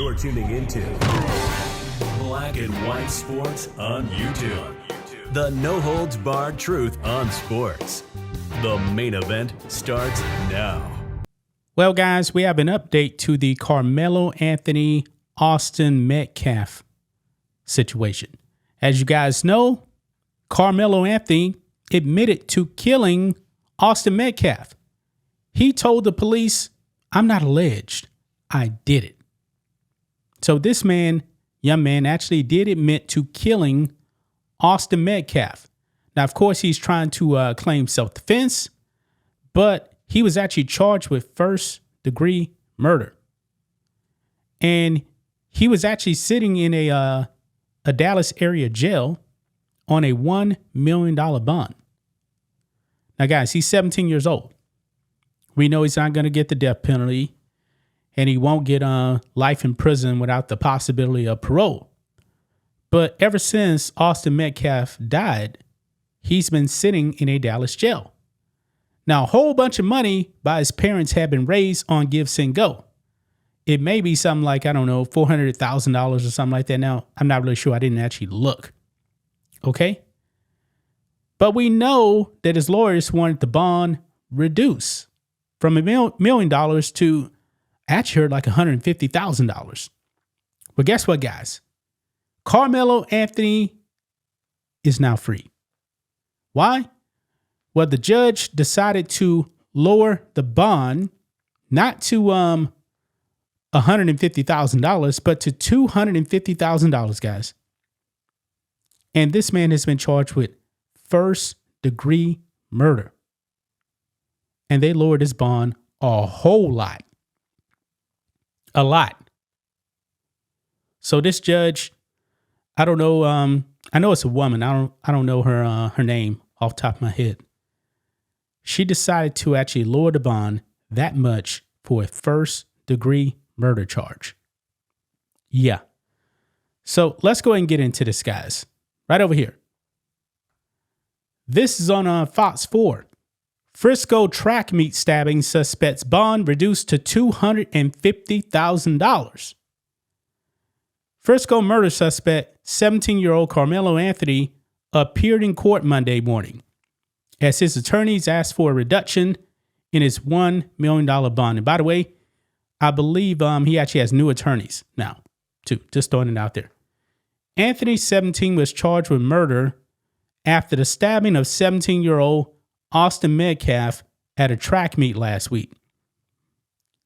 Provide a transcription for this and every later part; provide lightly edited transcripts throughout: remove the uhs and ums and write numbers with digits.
You're tuning into Black and White Sports on YouTube. The no-holds-barred truth on sports. The main event starts now. Well, guys, we have an update to the Karmelo Anthony Austin Metcalf situation. As you guys know, Karmelo Anthony admitted to killing Austin Metcalf. He told the police, "I'm not alleged. I did it." So this young man actually did admit to killing Austin Metcalf. Now, of course, he's trying to claim self-defense, but he was actually charged with first-degree murder. And he was actually sitting in a Dallas area jail on a $1 million bond. Now, guys, he's 17 years old. We know he's not going to get the death penalty, and he won't get life in prison without the possibility of parole. But ever since Austin Metcalf died, he's been sitting in a Dallas jail. Now, a whole bunch of money by his parents have been raised on Give, Send, Go. It may be something like, I don't know, $400,000 or something like that. Now, I'm not really sure. I didn't actually look. Okay? But we know that his lawyers wanted the bond reduced from $1 million to, actually heard like $150,000. But guess what, guys? Karmelo Anthony is now free. Why? Well, the judge decided to lower the bond, not to $150,000, but to $250,000, guys. And this man has been charged with first-degree murder. And they lowered his bond a whole lot. A lot. So this judge, I don't know. I know it's a woman. I don't know her name off the top of my head. She decided to actually lower the bond that much for a first-degree murder charge. Yeah. So let's go ahead and get into this, guys. Right over here. This is on Fox 4. Frisco track meet stabbing suspect's bond reduced to $250,000. Frisco murder suspect, 17-year-old Karmelo Anthony, appeared in court Monday morning as his attorneys asked for a reduction in his $1 million bond. And by the way, I believe he actually has new attorneys now, too. Just throwing it out there. Anthony, 17, was charged with murder after the stabbing of 17-year-old Austin Metcalf at a track meet last week.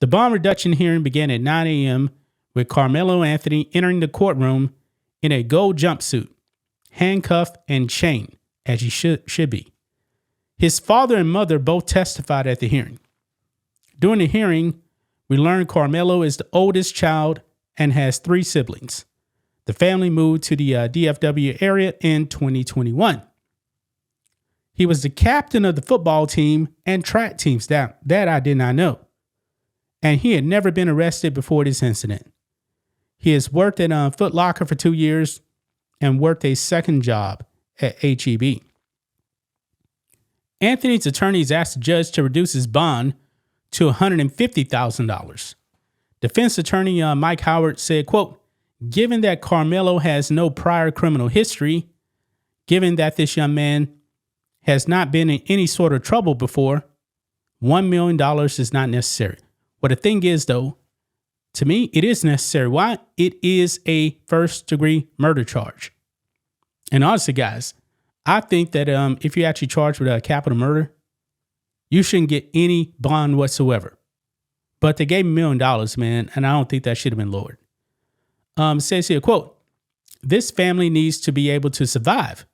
The bond reduction hearing began at 9 a.m. with Karmelo Anthony entering the courtroom in a gold jumpsuit, handcuffed and chained, as he should be. His father and mother both testified at the hearing. During the hearing, we learned Karmelo is the oldest child and has 3 siblings. The family moved to the DFW area in 2021. He was the captain of the football team and track teams. That I did not know. And he had never been arrested before this incident. He has worked at Foot Locker for 2 years and worked a second job at HEB. Anthony's attorneys asked the judge to reduce his bond to $150,000. Defense attorney Mike Howard said, quote, "Given that Karmelo has no prior criminal history, given that this young man has not been in any sort of trouble before, $1 million is not necessary." Well, the thing is, though, to me, it is necessary. Why? It is a first-degree murder charge. And honestly, guys, I think that if you're actually charged with a capital murder, you shouldn't get any bond whatsoever. But they gave him $1 million, man, and I don't think that should have been lowered. It says here, quote, "This family needs to be able to survive.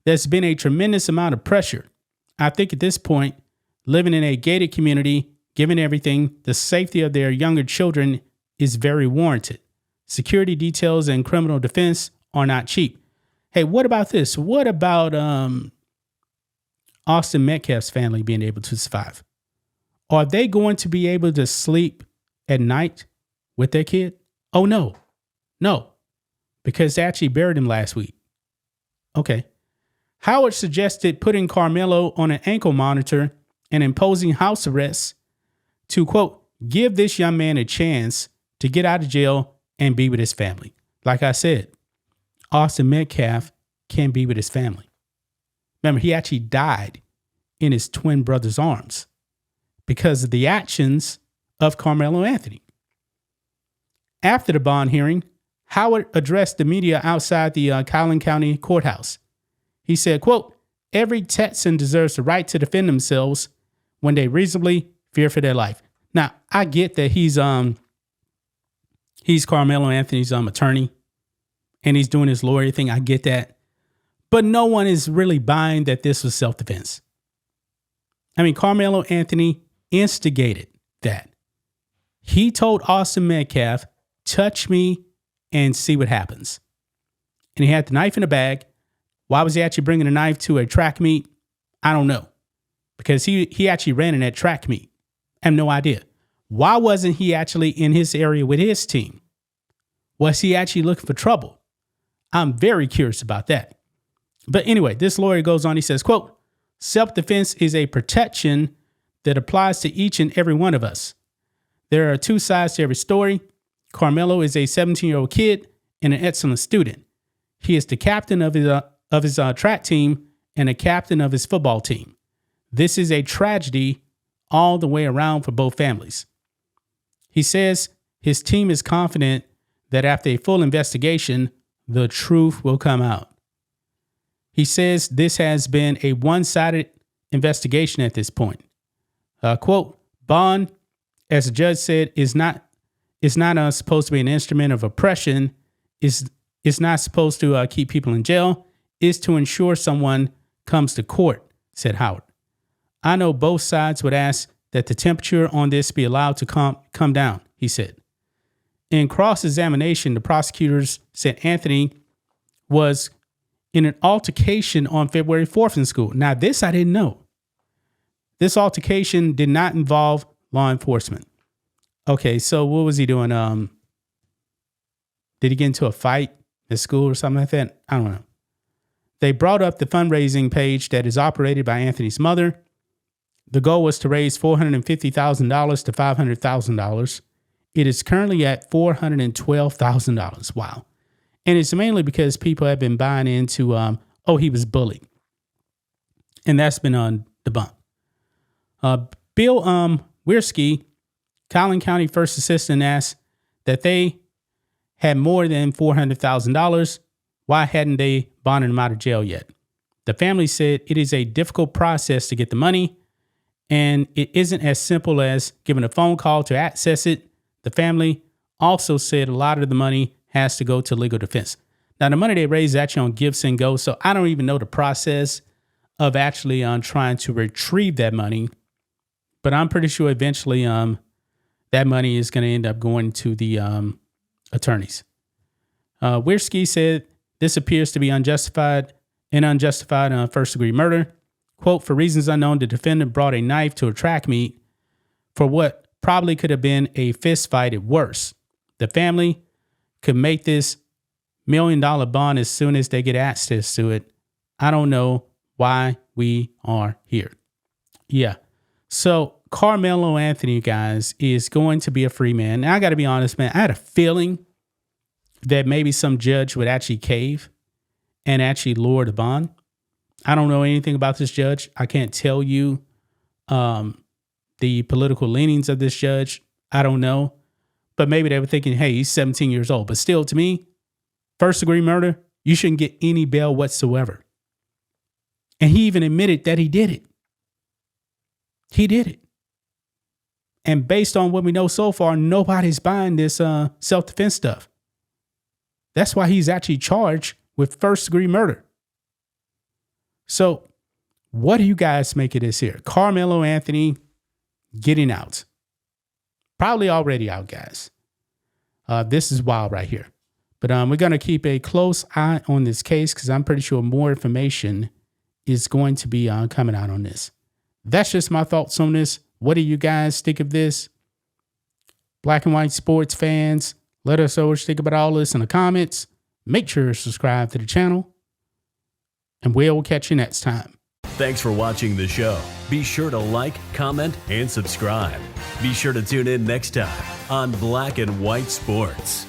There's been a tremendous amount of pressure. I think at this point, living in a gated community, given everything, the safety of their younger children is very warranted. Security details and criminal defense are not cheap." Hey, what about this? What about Austin Metcalf's family being able to survive? Are they going to be able to sleep at night with their kid? Oh, no, because they actually buried him last week. Okay. Howard suggested putting Karmelo on an ankle monitor and imposing house arrest to, quote, "give this young man a chance to to get out of jail and be with his family. Like I said, Austin Metcalf can be with his family. Remember, he actually died in his twin brother's arms because of the actions of Karmelo Anthony. After the bond hearing, Howard addressed the media outside the Collin County courthouse. He said, quote, "Every Texan deserves the right to defend themselves when they reasonably fear for their life." Now, I get that he's Carmelo Anthony's attorney and he's doing his lawyer thing. I get that. But no one is really buying that this was self-defense. I mean, Karmelo Anthony instigated that. He told Austin Metcalf, "Touch me and see what happens." And he had the knife in the bag. Why was he actually bringing a knife to a track meet? I don't know. Because he actually ran in that track meet. I have no idea. Why wasn't he actually in his area with his team? Was he actually looking for trouble? I'm very curious about that. But anyway, this lawyer goes on. He says, quote, "Self-defense is a protection that applies to each and every one of us. There are two sides to every story. Karmelo is a 17-year-old kid and an excellent student. He is the captain of his track team and a captain of his football team. This is a tragedy all the way around for both families." He says his team is confident that after a full investigation, the truth will come out. He says this has been a one-sided investigation at this point. Quote, "Bond, as the judge said, is not supposed to be an instrument of oppression. Is not supposed to keep people in jail. Is to ensure someone comes to court," said Howard. "I know both sides would ask that the temperature on this be allowed to come down," he said. In cross-examination, the prosecutors said Anthony was in an altercation on February 4th in school. Now, this I didn't know. This altercation did not involve law enforcement. Okay, so what was he doing? Did he get into a fight at school or something like that? I don't know. They brought up the fundraising page that is operated by Anthony's mother. The goal was to raise $450,000 to $500,000. It is currently at $412,000. Wow. And it's mainly because people have been buying into, he was bullied. And that's been debunked. Bill Wiersky, Collin County First Assistant, asked that they had more than $400,000. Why hadn't they bonded him out of jail yet? The family said it is a difficult process to get the money, and it isn't as simple as giving a phone call to access it. The family also said a lot of the money has to go to legal defense. Now, the money they raised is actually on Give, Send, Go, so I don't even know the process of actually trying to retrieve that money, but I'm pretty sure eventually that money is going to end up going to the attorneys. Wiersky said this appears to be unjustified first-degree murder. Quote, "For reasons unknown, the defendant brought a knife to a track meet for what probably could have been a fist fight at worst. The family could make this $1 million bond as soon as they get access to it. I don't know why we are here." Yeah. So Karmelo Anthony, guys, is going to be a free man. Now, I got to be honest, man. I had a feeling that maybe some judge would actually cave and actually lower the bond. I don't know anything about this judge. I can't tell you the political leanings of this judge. I don't know. But maybe they were thinking, hey, he's 17 years old. But still, to me, first-degree murder, you shouldn't get any bail whatsoever. And he even admitted that he did it. He did it. And based on what we know so far, nobody's buying this self-defense stuff. That's why he's actually charged with first-degree murder. So what do you guys make of this here? Karmelo Anthony getting out. Probably already out, guys. This is wild right here. But we're going to keep a close eye on this case because I'm pretty sure more information is going to be coming out on this. That's just my thoughts on this. What do you guys think of this? Black and white sports fans, let us know what you think about all this in the comments. Make sure to subscribe to the channel. And we'll catch you next time. Thanks for watching the show. Be sure to like, comment, and subscribe. Be sure to tune in next time on Black and White Sports.